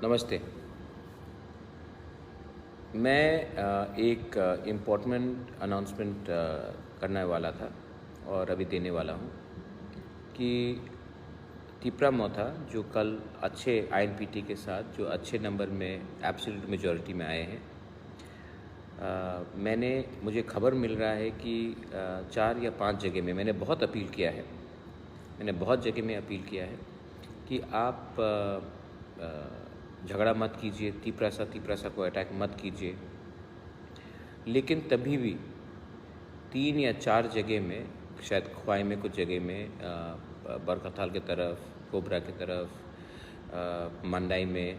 नमस्ते। मैं एक इम्पोर्टेंट अनाउंसमेंट करने वाला था और अभी देने वाला हूँ कि तिपरा मोथा जो कल अच्छे आईएनपीटी के साथ जो अच्छे नंबर में एब्सोल्यूट मेजॉरिटी में आए हैं, मुझे खबर मिल रहा है कि 4 या 5 जगह में मैंने बहुत अपील किया है। मैंने बहुत जगह में अपील किया है कि आप झगड़ा मत कीजिए, तिपरासा को अटैक मत कीजिए। लेकिन तभी भी 3 या 4 जगह में, शायद ख्वाई में कुछ जगह में, बरकथाल की तरफ, कोबरा की तरफ, मंडाई में,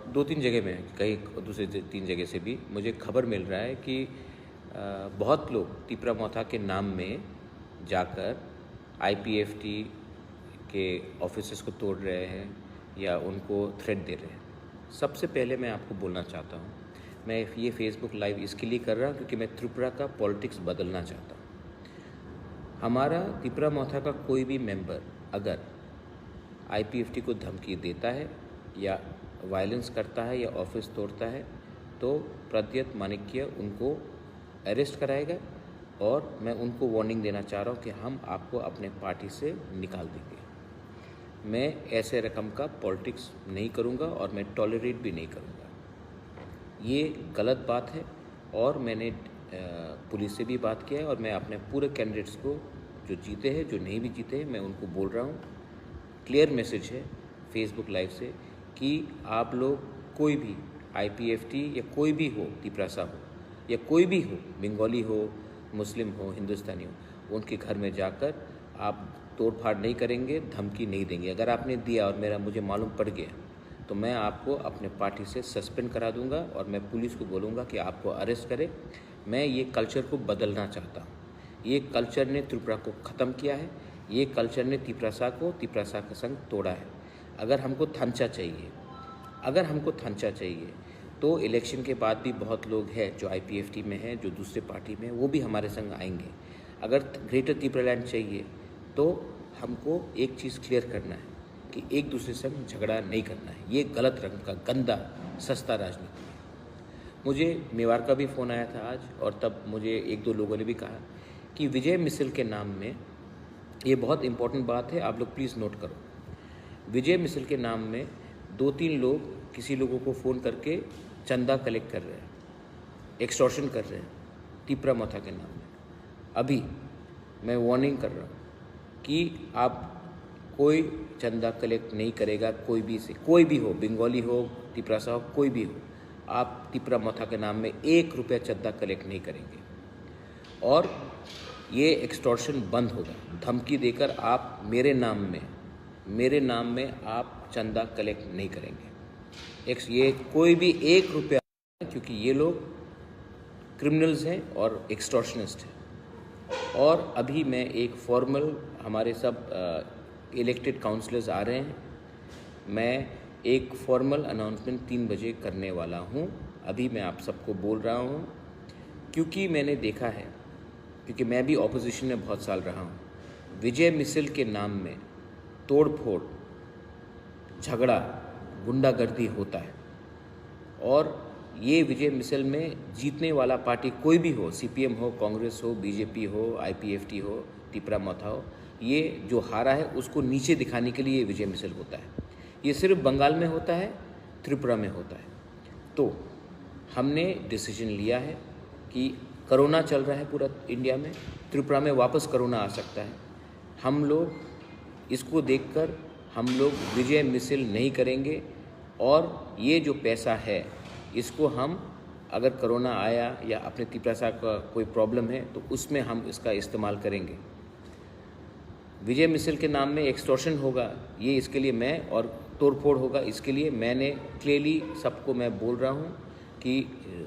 2-3 जगह में, कहीं दूसरे 3 जगह से भी मुझे खबर मिल रहा है कि बहुत लोग तिपरा मोथा के नाम में जाकर आईपीएफटी के ऑफिसेस को तोड़ रहे हैं या उनको थ्रेट दे रहे हैं। सबसे पहले मैं आपको बोलना चाहता हूँ, मैं ये फेसबुक लाइव इसके लिए कर रहा हूँ क्योंकि मैं त्रिपुरा का पॉलिटिक्स बदलना चाहता हूँ। हमारा तिपरा मोथा का कोई भी मेंबर अगर आईपीएफटी को धमकी देता है या वायलेंस करता है या ऑफिस तोड़ता है तो प्रद्युत माणिक्य उनको अरेस्ट कराएगा और मैं उनको वार्निंग देना चाह रहा हूँ कि हम आपको अपने पार्टी से निकाल देंगे। मैं ऐसे रकम का पॉलिटिक्स नहीं करूँगा और मैं टॉलरेट भी नहीं करूँगा। ये गलत बात है और मैंने पुलिस से भी बात किया है और मैं अपने पूरे कैंडिडेट्स को, जो जीते हैं जो नहीं भी जीते हैं, मैं उनको बोल रहा हूँ, क्लियर मैसेज है फेसबुक लाइव से कि आप लोग कोई भी आईपीएफटी या कोई भी हो, तिपरासा हो या कोई भी हो, बंगाली हो, मुस्लिम हो, हिंदुस्तानी हो, उनके घर में जाकर आप तोड़फाड़ नहीं करेंगे, धमकी नहीं देंगे। अगर आपने दिया और मुझे मालूम पड़ गया तो मैं आपको अपने पार्टी से सस्पेंड करा दूंगा और मैं पुलिस को बोलूँगा कि आपको अरेस्ट करे। मैं ये कल्चर को बदलना चाहता हूँ। ये कल्चर ने त्रिपुरा को ख़त्म किया है। ये कल्चर ने तिपरासा के संग तोड़ा है। अगर हमको थंचा चाहिए तो इलेक्शन के बाद भी बहुत लोग हैं जो आईपीएफटी में हैं, जो दूसरे पार्टी में हैं, वो भी हमारे संग आएंगे। अगर ग्रेटर त्रिपुरालैंड चाहिए तो हमको एक चीज़ क्लियर करना है कि एक दूसरे से झगड़ा नहीं करना है। ये गलत रंग का गंदा सस्ता राजनीति है। मुझे मेवाड़ का भी फ़ोन आया था आज और तब मुझे 1-2 लोगों ने भी कहा कि विजय मिसल के नाम में, ये बहुत इम्पोर्टेंट बात है, आप लोग प्लीज़ नोट करो। विजय मिसल के नाम में 2-3 लोग किसी लोगों को फ़ोन करके चंदा कलेक्ट कर रहे हैं, एक्सटॉर्शन कर रहे हैं तिपरा मोथा के नाम में। अभी मैं वार्निंग कर रहा हूँ कि आप कोई चंदा कलेक्ट नहीं करेगा, कोई भी हो, बंगाली हो, तिपरासा हो, कोई भी हो, आप तिपरा मोथा के नाम में 1 रुपया चंदा कलेक्ट नहीं करेंगे और ये एक्सटॉर्शन बंद होगा। धमकी देकर आप मेरे नाम में आप चंदा कलेक्ट नहीं करेंगे। ये कोई भी 1 रुपया, क्योंकि ये लोग क्रिमिनल्स हैं और एक्सटॉर्शनिस्ट हैं। और अभी मैं एक फॉर्मल, हमारे सब इलेक्टेड काउंसलर्स आ रहे हैं, मैं एक फॉर्मल अनाउंसमेंट 3 बजे करने वाला हूं। अभी मैं आप सबको बोल रहा हूं क्योंकि मैंने देखा है, क्योंकि मैं भी ऑपोजिशन में बहुत साल रहा हूं, विजय मिसल के नाम में तोड़-फोड़, झगड़ा, गुंडागर्दी होता है और ये विजय मिसल में जीतने वाला पार्टी कोई भी हो, सीपीएम हो, कांग्रेस हो, बीजेपी हो, आईपीएफटी हो, तिपरा मोथा हो, ये जो हारा है उसको नीचे दिखाने के लिए ये विजय मिसल होता है। ये सिर्फ बंगाल में होता है, त्रिपुरा में होता है। तो हमने डिसीजन लिया है कि कोरोना चल रहा है पूरा इंडिया में, त्रिपुरा में वापस कोरोना आ सकता है। हम लोग इसको देखकर हम लोग विजय मिसल नहीं करेंगे और ये जो पैसा है इसको हम, अगर कोरोना आया या अपने तिपरासा का कोई प्रॉब्लम है तो उसमें हम इसका इस्तेमाल करेंगे। विजय मिसल के नाम में एक्सटॉर्शन होगा, ये इसके लिए मैं, और तोड़फोड़ होगा, इसके लिए मैंने क्लियरली सबको मैं बोल रहा हूँ कि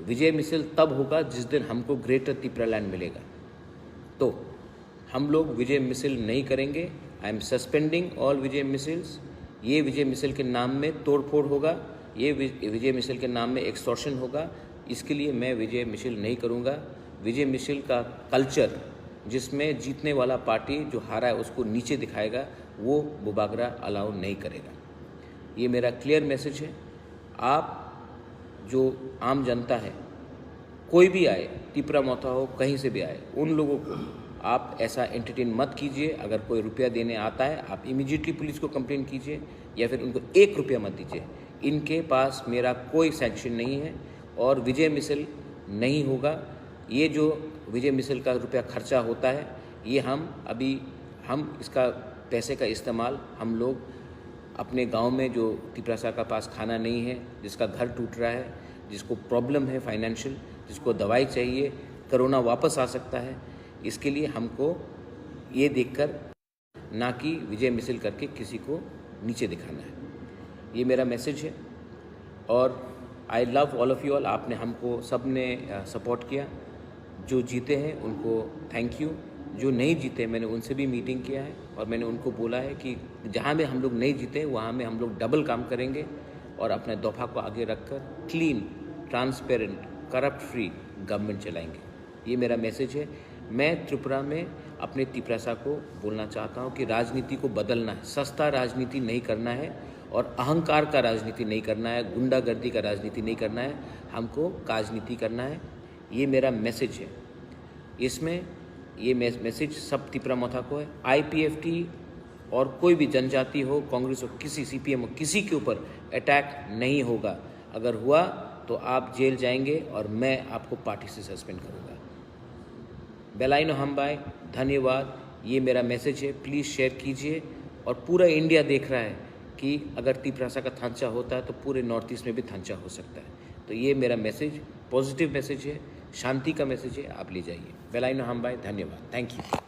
विजय मिसल तब होगा जिस दिन हमको ग्रेटर त्रिपुरालैंड मिलेगा। तो हम लोग विजय मिसल नहीं करेंगे। I am suspending all Vijay micelles. ये विजय मिसल के नाम में तोड़फोड़ होगा, ये विजय मिसल के नाम में एक्सटॉर्शन होगा, इसके लिए मैं विजय मिसल नहीं करूँगा। विजय मिसल का कल्चर जिसमें जीतने वाला पार्टी जो हारा है उसको नीचे दिखाएगा, वो बुबागरा अलाउ नहीं करेगा। ये मेरा क्लियर मैसेज है। आप जो आम जनता है, कोई भी आए, तिपरा मोथा हो, कहीं से भी आए, उन लोगों को आप ऐसा एंटरटेन मत कीजिए। अगर कोई रुपया देने आता है, आप इमीडिएटली पुलिस को कंप्लेन कीजिए या फिर उनको 1 रुपया मत दीजिए। इनके पास मेरा कोई सैंक्शन नहीं है और विजय मिसल नहीं होगा। ये जो विजय मिसल का रुपया खर्चा होता है, ये हम इसका पैसे का इस्तेमाल हम लोग अपने गांव में जो तिपरासा का पास खाना नहीं है, जिसका घर टूट रहा है, जिसको प्रॉब्लम है फाइनेंशियल, जिसको दवाई चाहिए, कोरोना वापस आ सकता है, इसके लिए हमको ये देखकर ना कि विजय मिसल करके किसी को नीचे दिखाना है। ये मेरा मैसेज है और I love all of you all. आपने हमको सब ने सपोर्ट किया। जो जीते हैं उनको थैंक यू, जो नहीं जीते मैंने उनसे भी मीटिंग किया है और मैंने उनको बोला है कि जहाँ में हम लोग नहीं जीते वहाँ में हम लोग डबल काम करेंगे और अपने दफ़ा को आगे रखकर clean, transparent, corrupt free government चलाएंगे। ये मेरा मैसेज है। मैं त्रिपुरा में अपने तिपरासा को बोलना चाहता हूँ कि राजनीति को बदलना है, सस्ता राजनीति नहीं करना है और अहंकार का राजनीति नहीं करना है, गुंडागर्दी का राजनीति नहीं करना है, हमको राजनीति करना है। ये मेरा मैसेज है। इसमें ये मैसेज सब तिपरा मोथा को है। IPFT और कोई भी जनजाति हो, कांग्रेस हो, किसी CPM हो, किसी के ऊपर अटैक नहीं होगा। अगर हुआ तो आप जेल जाएंगे और मैं आपको पार्टी से सस्पेंड करूँगा। बेलाइनो हमबाई, धन्यवाद। ये मेरा मैसेज है, प्लीज़ शेयर कीजिए। और पूरा इंडिया देख रहा है कि अगर तिपरासा का थांचा होता है तो पूरे नॉर्थ ईस्ट में भी थांचा हो सकता है। तो ये मेरा मैसेज पॉजिटिव मैसेज है, शांति का मैसेज है, आप ले जाइए। बेलाइनो हमबाई, धन्यवाद, थैंक यू।